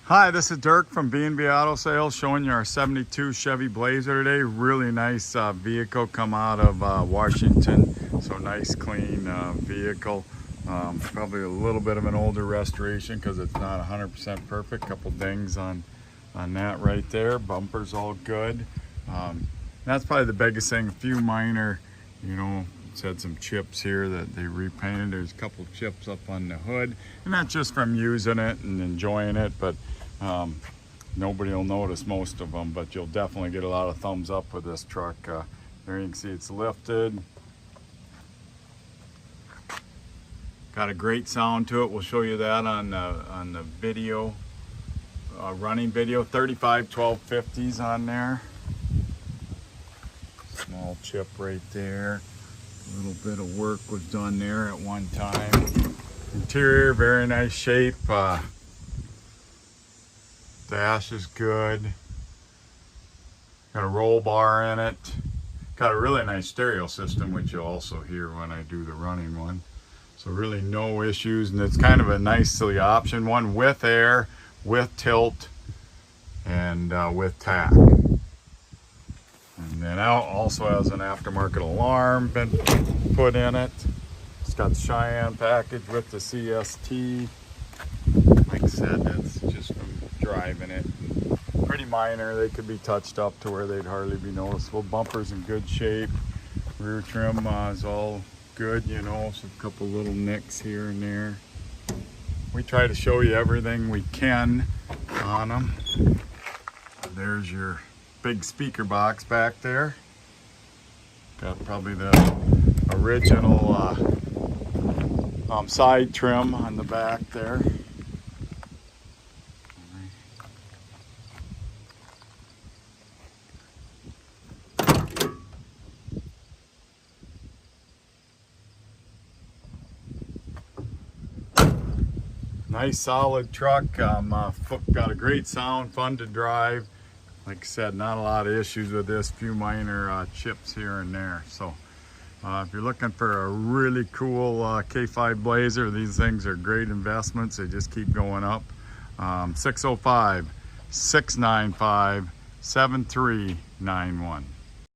Hi, this is Dirk from B&B Auto Sales showing you our 72 Chevy Blazer today. Really nice vehicle come out of Washington. So nice clean vehicle. Probably a little bit of an older restoration because it's not 100% perfect. Couple dings on that right there. Bumper's all good. That's probably the biggest thing. A few minor, it's had some chips here that they repainted. There's a couple chips up on the hood, and that's just from using it and enjoying it, but nobody will notice most of them, but you'll definitely get a lot of thumbs up with this truck. There you can see it's lifted. Got a great sound to it. We'll show you that on the video, running video. 35 1250s on there. Small chip right there. A little bit of work was done there at one time. Interior, very nice shape. Dash is good. Got a roll bar in it. Got a really nice stereo system, which you'll also hear when I do the running one. So really no issues, and it's kind of a nice silly option one with air, with tilt, and with tach. And then also has an aftermarket alarm been put in it. It's got the Cheyenne package with the CST. Like I said, that's just from driving it. Pretty minor. They could be touched up to where they'd hardly be noticeable. Bumper's in good shape. Rear trim is all good, so a couple little nicks here and there. We try to show you everything we can on them. There's your big speaker box back there. Got probably the original side trim on the back there. Nice solid truck. Got a great sound, fun to drive. Like I said, not a lot of issues with this, few minor chips here and there. So if you're looking for a really cool K5 Blazer, these things are great investments. They just keep going up. 605-695-7391.